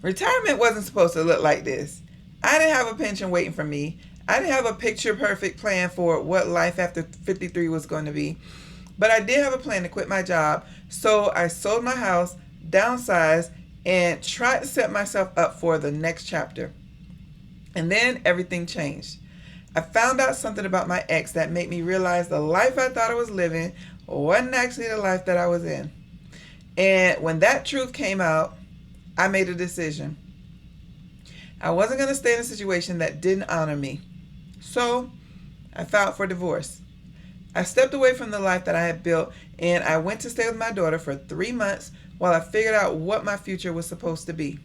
Retirement wasn't supposed to look like this. I didn't have a pension waiting for me. I didn't have a picture perfect plan for what life after 53 was going to be. But I did have a plan to quit my job, so I sold my house, downsized, and tried to set myself up for the next chapter. And then everything changed. I found out something about my ex that made me realize the life I thought I was living wasn't actually the life that I was in. And when that truth came out, I made a decision. I wasn't going to stay in a situation that didn't honor me. So I filed for divorce. I stepped away from the life that I had built, and I went to stay with my daughter for 3 months while I figured out what my future was supposed to be.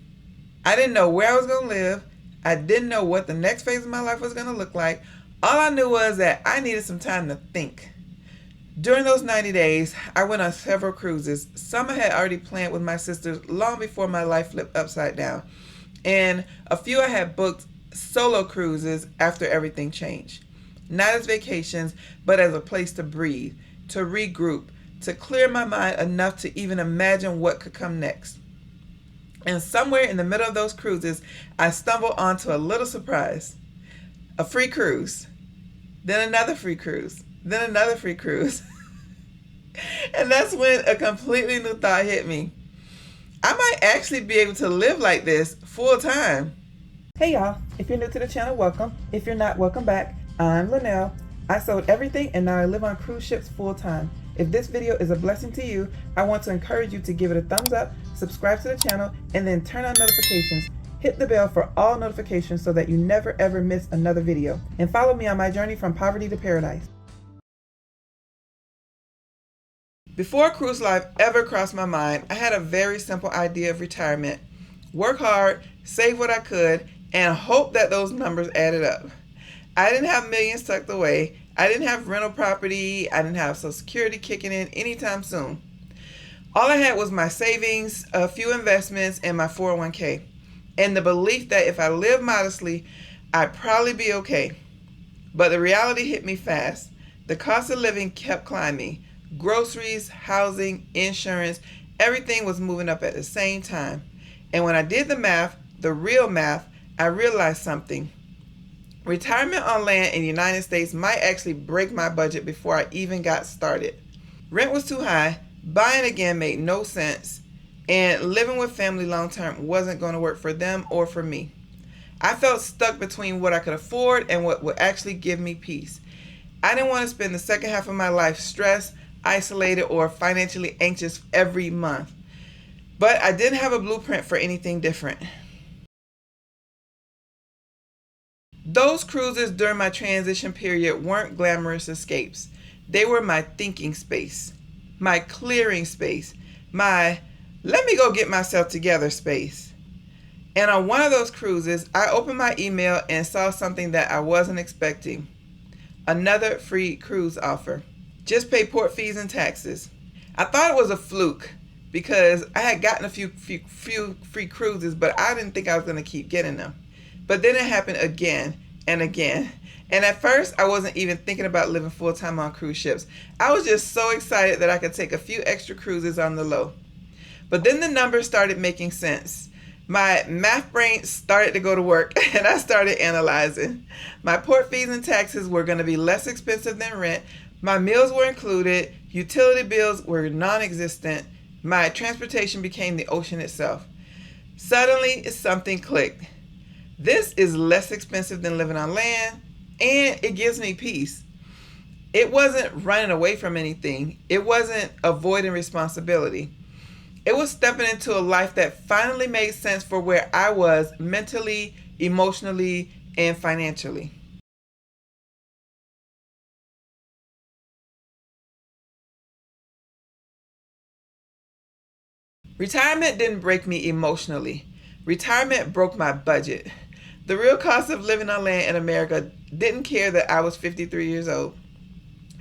I didn't know where I was going to live. I didn't know what the next phase of my life was going to look like. All I knew was that I needed some time to think. During those 90 days, I went on several cruises. Some I had already planned with my sisters long before my life flipped upside down. And a few I had booked solo cruises after everything changed. Not as vacations, but as a place to breathe, to regroup, to clear my mind enough to even imagine what could come next. And somewhere in the middle of those cruises, I stumbled onto a little surprise. A free cruise. Then another free cruise. Then another free cruise. And that's when a completely new thought hit me. I might actually be able to live like this full time. Hey y'all, if you're new to the channel, welcome. If you're not, welcome back. I'm Linnell. I sold everything and now I live on cruise ships full time. If this video is a blessing to you, I want to encourage you to give it a thumbs up, subscribe to the channel, and then turn on notifications. Hit the bell for all notifications so that you never ever miss another video. And follow me on my journey from poverty to paradise. Before cruise life ever crossed my mind, I had a very simple idea of retirement. Work hard, save what I could, and hope that those numbers added up. I didn't have millions tucked away. I didn't have rental property. I didn't have Social Security kicking in anytime soon. All I had was my savings, a few investments, and my 401k. And the belief that if I lived modestly, I'd probably be okay. But the reality hit me fast. The cost of living kept climbing. Groceries, housing, insurance, everything was moving up at the same time. And when I did the math, the real math, I realized something. Retirement on land in the United States might actually break my budget before I even got started. Rent was too high, buying again made no sense, and living with family long term wasn't going to work for them or for me. I felt stuck between what I could afford and what would actually give me peace. I didn't want to spend the second half of my life stressed, isolated, or financially anxious every month. But I didn't have a blueprint for anything different. Those cruises during my transition period weren't glamorous escapes. They were my thinking space, my clearing space, my let me go get myself together space. And on one of those cruises, I opened my email and saw something that I wasn't expecting. Another free cruise offer. Just pay port fees and taxes. I thought it was a fluke because I had gotten a few free cruises, but I didn't think I was going to keep getting them. But then it happened again and again. And at first, I wasn't even thinking about living full-time on cruise ships. I was just so excited that I could take a few extra cruises on the low. But then the numbers started making sense. My math brain started to go to work and I started analyzing. My port fees and taxes were going to be less expensive than rent. My meals were included. Utility bills were non-existent. My transportation became the ocean itself. Suddenly, something clicked. This is less expensive than living on land, and it gives me peace. It wasn't running away from anything. It wasn't avoiding responsibility. It was stepping into a life that finally made sense for where I was mentally, emotionally, and financially. Retirement didn't break me emotionally. Retirement broke my budget. The real cost of living on land in America didn't care that I was 53 years old.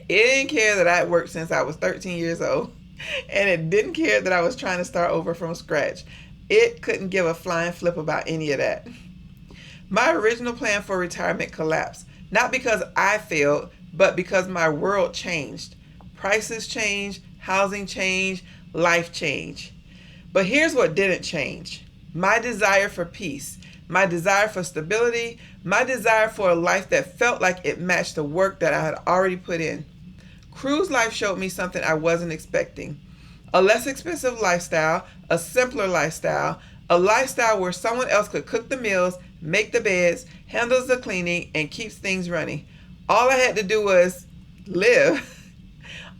It didn't care that I had worked since I was 13 years old. And it didn't care that I was trying to start over from scratch. It couldn't give a flying flip about any of that. My original plan for retirement collapsed, not because I failed, but because my world changed. Prices changed, housing changed, life changed. But here's what didn't change. my desire for peace, my desire for stability, my desire for a life that felt like it matched the work that I had already put in. Cruise life showed me something I wasn't expecting. A less expensive lifestyle, a simpler lifestyle, a lifestyle where someone else could cook the meals, make the beds, handles the cleaning, and keeps things running. All I had to do was live.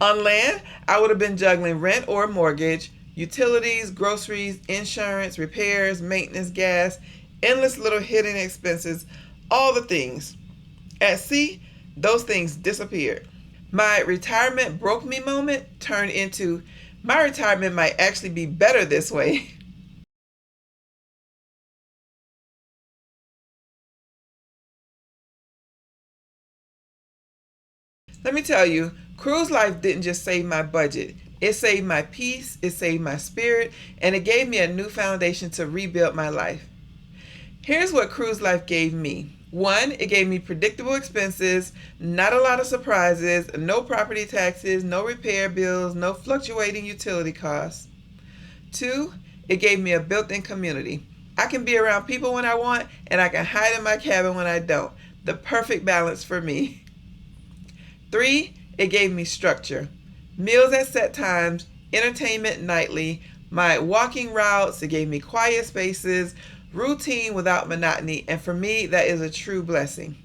On land, I would have been juggling rent or mortgage, utilities, groceries, insurance, repairs, maintenance, gas, endless little hidden expenses, all the things. At sea, those things disappeared. My retirement broke me moment turned into my retirement might actually be better this way. Let me tell you, cruise life didn't just save my budget. It saved my peace, it saved my spirit, and it gave me a new foundation to rebuild my life. Here's what cruise life gave me. 1, it gave me predictable expenses, not a lot of surprises, no property taxes, no repair bills, no fluctuating utility costs. 2, it gave me a built-in community. I can be around people when I want, and I can hide in my cabin when I don't. The perfect balance for me. 3, it gave me structure. Meals at set times, entertainment nightly, my walking routes, it gave me quiet spaces, routine without monotony, and for me, that is a true blessing.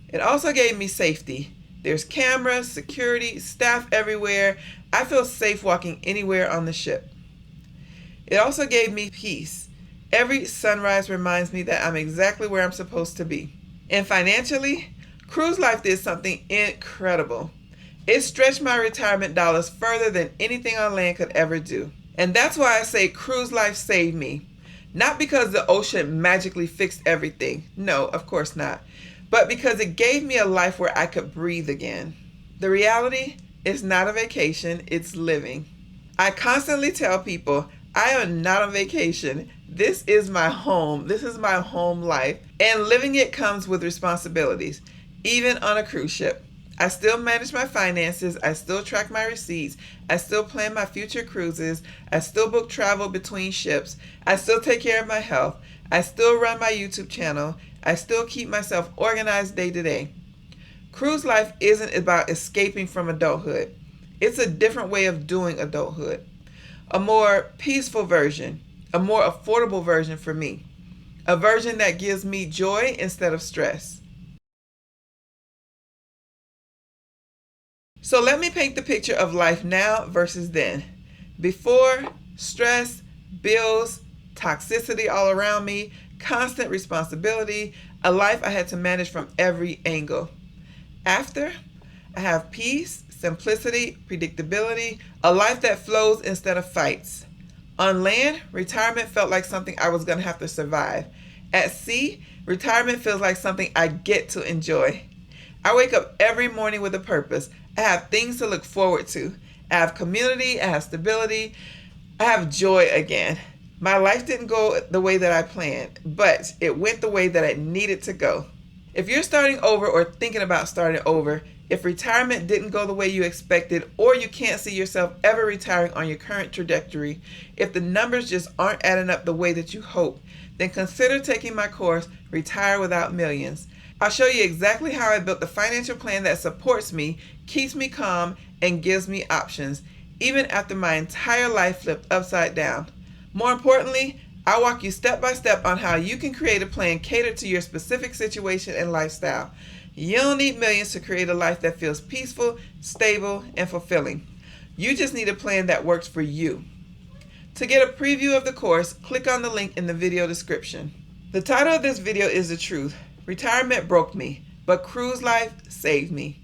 It also gave me safety. There's cameras, security, staff everywhere. I feel safe walking anywhere on the ship. It also gave me peace. Every sunrise reminds me that I'm exactly where I'm supposed to be. And financially, cruise life did something incredible. It stretched my retirement dollars further than anything on land could ever do. And that's why I say cruise life saved me. Not because the ocean magically fixed everything. No, of course not. But because it gave me a life where I could breathe again. The reality is not a vacation, it's living. I constantly tell people, I am not on vacation. This is my home. This is my home life. And living it comes with responsibilities, even on a cruise ship. I still manage my finances. I still track my receipts. I still plan my future cruises. I still book travel between ships. I still take care of my health. I still run my YouTube channel. I still keep myself organized day to day. Cruise life isn't about escaping from adulthood. It's a different way of doing adulthood. A more peaceful version, a more affordable version for me. A version that gives me joy instead of stress. So let me paint the picture of life now versus then. Before, stress, bills, toxicity all around me, constant responsibility, a life I had to manage from every angle. After, I have peace, simplicity, predictability, a life that flows instead of fights. On land, retirement felt like something I was going to have to survive. At sea, retirement feels like something I get to enjoy. I wake up every morning with a purpose. I have things to look forward to. I have community, I have stability, I have joy again. My life didn't go the way that I planned, but it went the way that it needed to go. If you're starting over or thinking about starting over, if retirement didn't go the way you expected, or you can't see yourself ever retiring on your current trajectory, if the numbers just aren't adding up the way that you hope, then consider taking my course, Retire Without Millions. I'll show you exactly how I built the financial plan that supports me, keeps me calm, and gives me options, even after my entire life flipped upside down. More importantly, I'll walk you step by step on how you can create a plan catered to your specific situation and lifestyle. You don't need millions to create a life that feels peaceful, stable, and fulfilling. You just need a plan that works for you. To get a preview of the course, click on the link in the video description. The title of this video is The Truth. Retirement broke me, but cruise life saved me.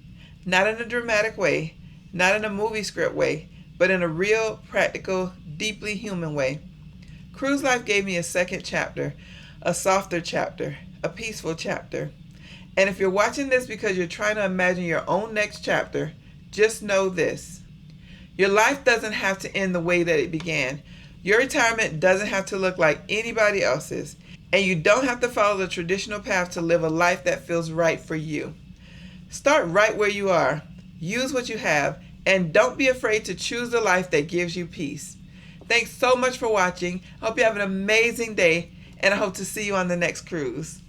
Not in a dramatic way, not in a movie script way, but in a real, practical, deeply human way. Cruise life gave me a second chapter, a softer chapter, a peaceful chapter. And if you're watching this because you're trying to imagine your own next chapter, just know this. Your life doesn't have to end the way that it began. Your retirement doesn't have to look like anybody else's. And you don't have to follow the traditional path to live a life that feels right for you. Start right where you are. Use what you have. And don't be afraid to choose the life that gives you peace. Thanks so much for watching. I hope you have an amazing day, and I hope to see you on the next cruise.